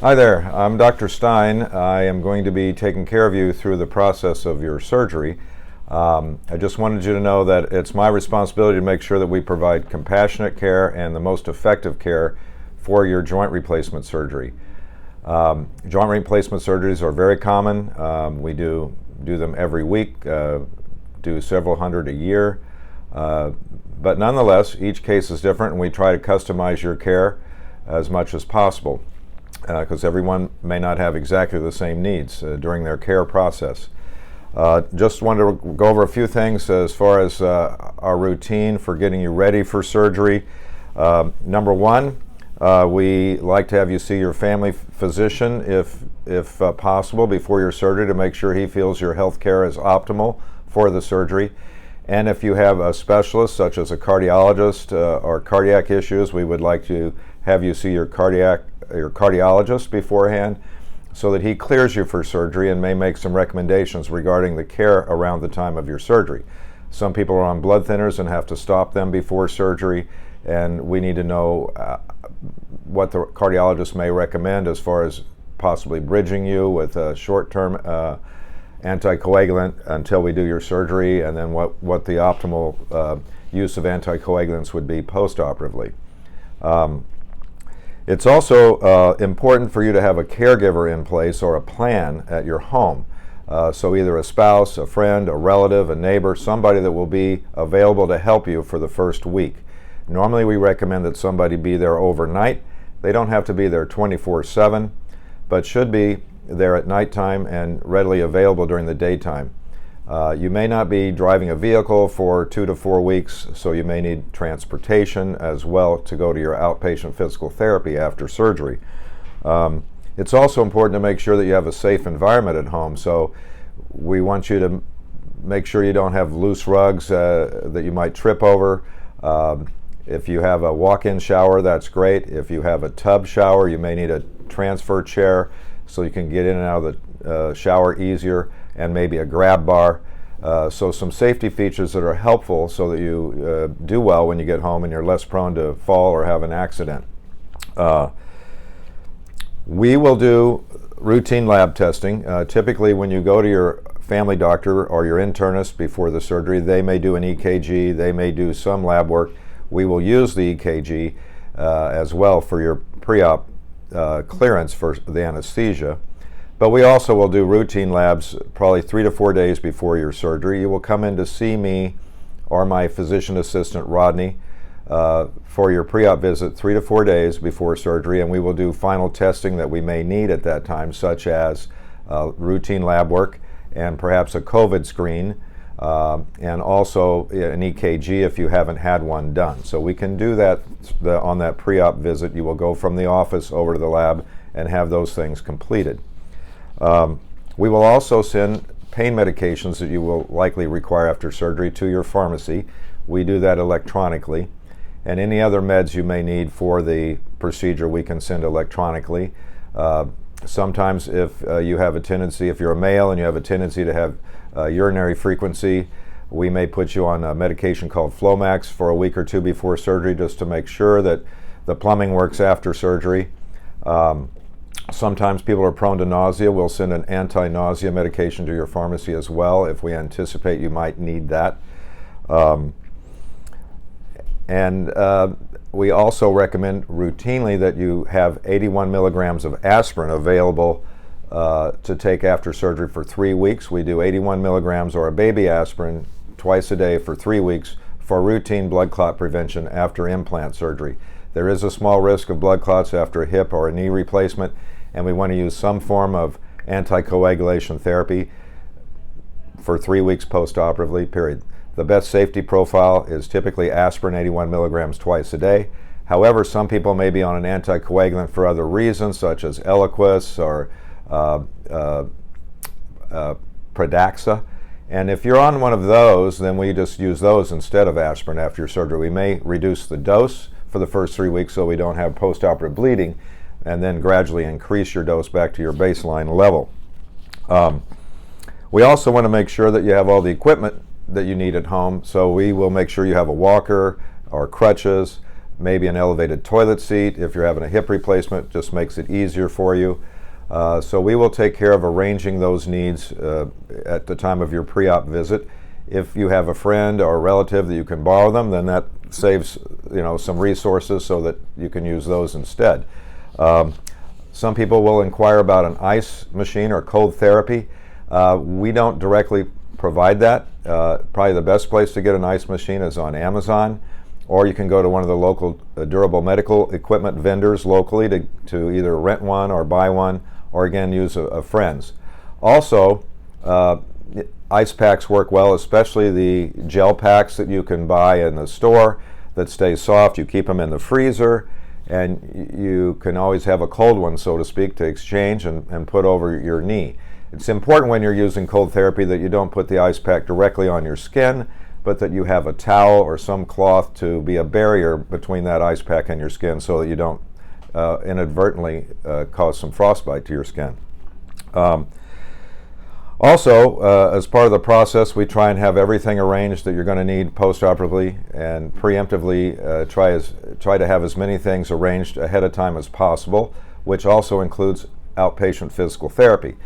Hi there, I'm Dr. Stein. I am going to be taking care of you through the process of your surgery. I just wanted you to know that it's my responsibility to make sure that we provide compassionate care and the most effective care for your joint replacement surgery. Joint replacement surgeries are very common. We do them every week, do several hundred a year. But nonetheless, each case is different, and we try to customize your care as much as possible, because everyone may not have exactly the same needs during their care process. Just wanted to go over a few things as far as our routine for getting you ready for surgery. Number one, we like to have you see your family physician if possible before your surgery to make sure he feels your health care is optimal for the surgery. And if you have a specialist such as a cardiologist or cardiac issues, we would like to have you see your cardiologist beforehand so that he clears you for surgery and may make some recommendations regarding the care around the time of your surgery. Some people are on blood thinners and have to stop them before surgery, and we need to know what the cardiologist may recommend as far as possibly bridging you with a short-term anticoagulant until we do your surgery, and then what the optimal use of anticoagulants would be post-operatively. It's also important for you to have a caregiver in place or a plan at your home. So either a spouse, a friend, a relative, a neighbor, somebody that will be available to help you for the first week. Normally we recommend that somebody be there overnight. They don't have to be there 24/7, but should be there at nighttime and readily available during the daytime. You may not be driving a vehicle for 2 to 4 weeks, so you may need transportation as well to go to your outpatient physical therapy after surgery. It's also important to make sure that you have a safe environment at home, so we want you to make sure you don't have loose rugs that you might trip over. If you have a walk-in shower, that's great. If you have a tub shower, you may need a transfer chair so you can get in and out of the shower easier, and maybe a grab bar. So some safety features that are helpful so that you do well when you get home and you're less prone to fall or have an accident. We will do routine lab testing. Typically when you go to your family doctor or your internist before the surgery, they may do an EKG, they may do some lab work. We will use the EKG as well for your pre-op clearance for the anesthesia. But we also will do routine labs probably 3 to 4 days before your surgery. You will come in to see me or my physician assistant, Rodney, for your pre-op visit 3 to 4 days before surgery, and we will do final testing that we may need at that time, such as routine lab work and perhaps a COVID screen, and also an EKG if you haven't had one done. So we can do that on that pre-op visit. You will go from the office over to the lab and have those things completed. We will also send pain medications that you will likely require after surgery to your pharmacy. We do that electronically. And any other meds you may need for the procedure we can send electronically. Sometimes if you have a tendency, if you're a male and you have a tendency to have urinary frequency, we may put you on a medication called Flomax for a week or two before surgery just to make sure that the plumbing works after surgery. Sometimes people are prone to nausea. We'll send an anti-nausea medication to your pharmacy as well if we anticipate you might need that. We also recommend routinely that you have 81 milligrams of aspirin available to take after surgery for 3 weeks. We do 81 milligrams or a baby aspirin twice a day for 3 weeks for routine blood clot prevention after implant surgery. There is a small risk of blood clots after a hip or a knee replacement, and we want to use some form of anticoagulation therapy for 3 weeks post-operatively, period. The best safety profile is typically aspirin 81 milligrams twice a day. However, some people may be on an anticoagulant for other reasons, such as Eliquis or Pradaxa. And if you're on one of those, then we just use those instead of aspirin after your surgery. We may reduce the dose for the first 3 weeks so we don't have post-operative bleeding, and then gradually increase your dose back to your baseline level. We also want to make sure that you have all the equipment that you need at home, so we will make sure you have a walker or crutches, maybe an elevated toilet seat. If you're having a hip replacement, it just makes it easier for you. So we will take care of arranging those needs at the time of your pre-op visit. If you have a friend or a relative that you can borrow them, then that saves some resources so that you can use those instead. Some people will inquire about an ice machine or cold therapy. We don't directly provide that. Probably the best place to get an ice machine is on Amazon, or you can go to one of the local durable medical equipment vendors locally to either rent one or buy one, or again use a friend's. Also, ice packs work well, especially the gel packs that you can buy in the store that stay soft. You keep them in the freezer, and you can always have a cold one, so to speak, to exchange and put over your knee. It's important when you're using cold therapy that you don't put the ice pack directly on your skin, but that you have a towel or some cloth to be a barrier between that ice pack and your skin so that you don't inadvertently cause some frostbite to your skin. Also, as part of the process, we try and have everything arranged that you're going to need post-operatively, and preemptively try to have as many things arranged ahead of time as possible, which also includes outpatient physical therapy.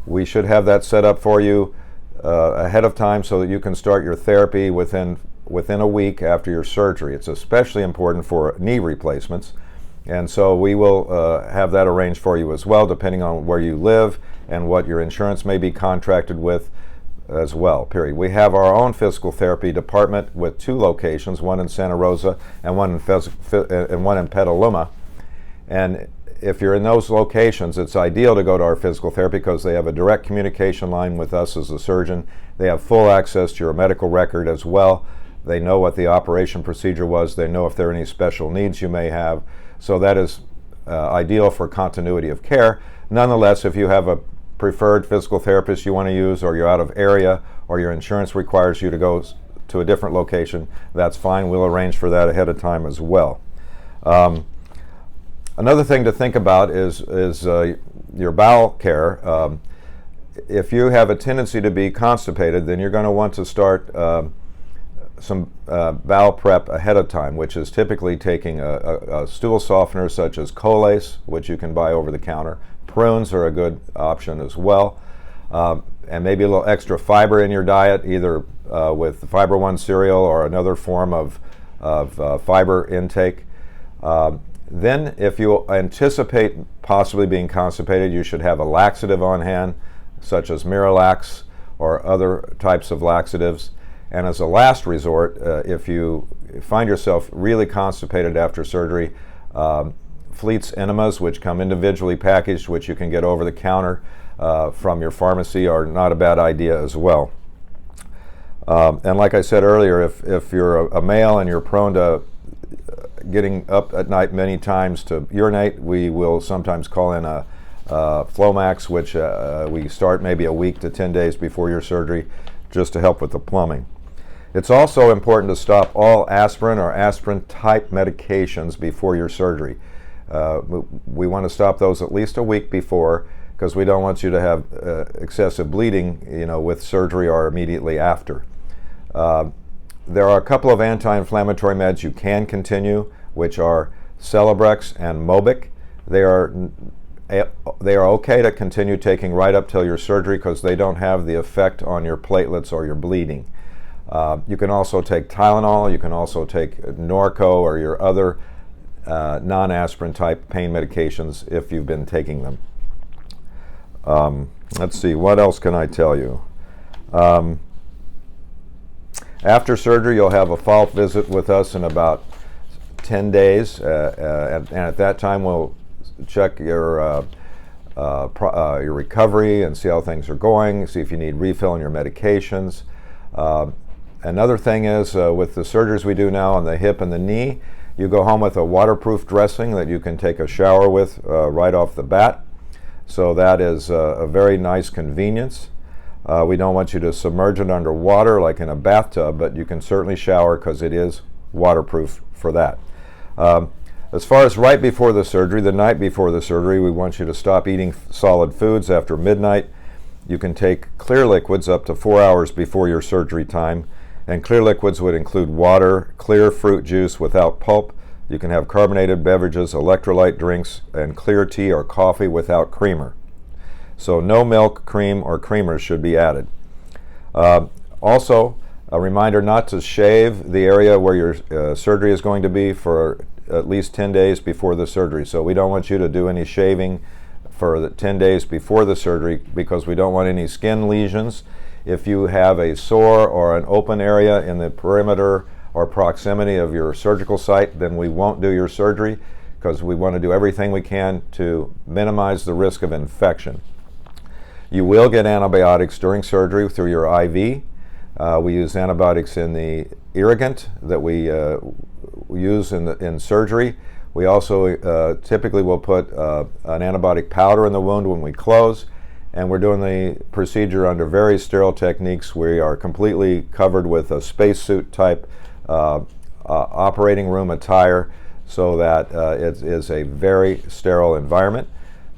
We should have that set up for you ahead of time so that you can start your therapy within a week after your surgery. It's especially important for knee replacements, and so we will have that arranged for you as well, depending on where you live and what your insurance may be contracted with as well, period. We have our own physical therapy department with 2 locations, one in Santa Rosa and one in Petaluma. And if you're in those locations, it's ideal to go to our physical therapy because they have a direct communication line with us as a surgeon. They have full access to your medical record as well. They know what the operation procedure was. They know if there are any special needs you may have. So that is ideal for continuity of care. Nonetheless, if you have a preferred physical therapist you want to use, or you're out of area, or your insurance requires you to go to a different location, that's fine. We'll arrange for that ahead of time as well. Another thing to think about is your bowel care. If you have a tendency to be constipated, then you're going to want to start some bowel prep ahead of time, which is typically taking a stool softener such as Colace, which you can buy over the counter. Prunes are a good option as well, and maybe a little extra fiber in your diet, either with the Fiber One cereal or another form of fiber intake. Then, if you anticipate possibly being constipated, you should have a laxative on hand, such as Miralax or other types of laxatives. And as a last resort, if you find yourself really constipated after surgery, Fleet's enemas, which come individually packaged, which you can get over the counter from your pharmacy, are not a bad idea as well. And like I said earlier, if you're a male and you're prone to getting up at night many times to urinate, we will sometimes call in a Flomax, which we start maybe a week to 10 days before your surgery, just to help with the plumbing. It's also important to stop all aspirin or aspirin-type medications before your surgery. We want to stop those at least a week before, because we don't want you to have excessive bleeding, with surgery or immediately after. There are a couple of anti-inflammatory meds you can continue, which are Celebrex and Mobic. They are okay to continue taking right up till your surgery because they don't have the effect on your platelets or your bleeding. You can also take Tylenol. You can also take Norco or your other non-aspirin type pain medications if you've been taking them. Let's see, what else can I tell you? After surgery, you'll have a follow-up visit with us in about 10 days, and at that time we'll check your recovery and see how things are going, see if you need refill on your medications. Another thing is, with the surgeries we do now on the hip and the knee, you go home with a waterproof dressing that you can take a shower with right off the bat. So that is a very nice convenience. We don't want you to submerge it under water like in a bathtub, but you can certainly shower because it is waterproof for that. As far as right before the surgery, the night before the surgery, we want you to stop eating solid foods after midnight. You can take clear liquids up to 4 hours before your surgery time, and clear liquids would include water, clear fruit juice without pulp, You can have carbonated beverages, electrolyte drinks, and clear tea or coffee without creamer. So no milk, cream, or creamers should be added. Also, a reminder not to shave the area where your surgery is going to be for at least 10 days before the surgery. So we don't want you to do any shaving for the 10 days before the surgery because we don't want any skin lesions. If you have a sore or an open area in the perimeter or proximity of your surgical site, then we won't do your surgery because we want to do everything we can to minimize the risk of infection. You will get antibiotics during surgery through your IV. We use antibiotics in the irrigant that we use in surgery. We also typically will put an antibiotic powder in the wound when we close, and we're doing the procedure under very sterile techniques. We are completely covered with a spacesuit type operating room attire so that it is a very sterile environment.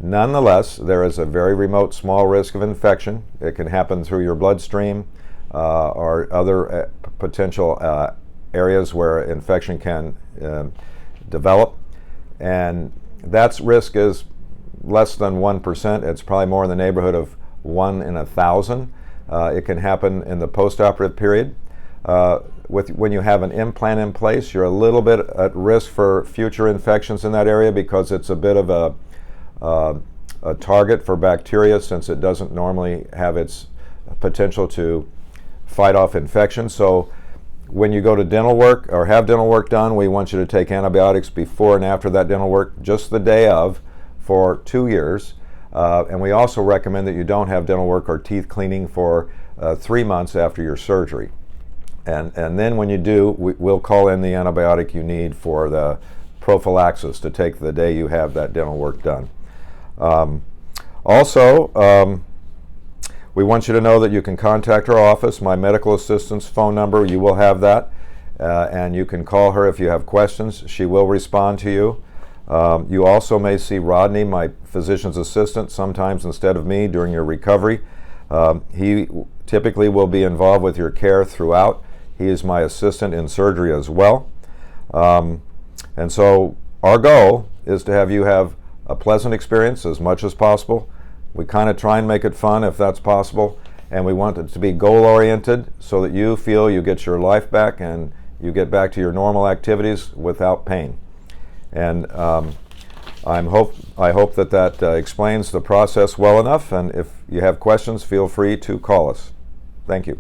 Nonetheless, there is a very remote small risk of infection. It can happen through your bloodstream or other potential areas where infection can develop, and that risk is less than 1%. It's probably more in the neighborhood of 1 in 1,000. It can happen in the postoperative period. When you have an implant in place, you're a little bit at risk for future infections in that area because it's a bit of a target for bacteria since it doesn't normally have its potential to fight off infection. So when you go to dental work or have dental work done, we want you to take antibiotics before and after that dental work, just the day of, for 2 years. And we also recommend that you don't have dental work or teeth cleaning for 3 months after your surgery. And then when you do, we'll call in the antibiotic you need for the prophylaxis to take the day you have that dental work done. We want you to know that you can contact our office, my medical assistant's phone number. You will have that, and you can call her if you have questions. She will respond to you. You also may see Rodney, my physician's assistant, sometimes instead of me during your recovery. He typically will be involved with your care throughout. He is my assistant in surgery as well. And so our goal is to have you have a pleasant experience as much as possible. We kind of try and make it fun if that's possible, and we want it to be goal-oriented so that you feel you get your life back and you get back to your normal activities without pain. And I hope that explains the process well enough, and if you have questions, feel free to call us. Thank you.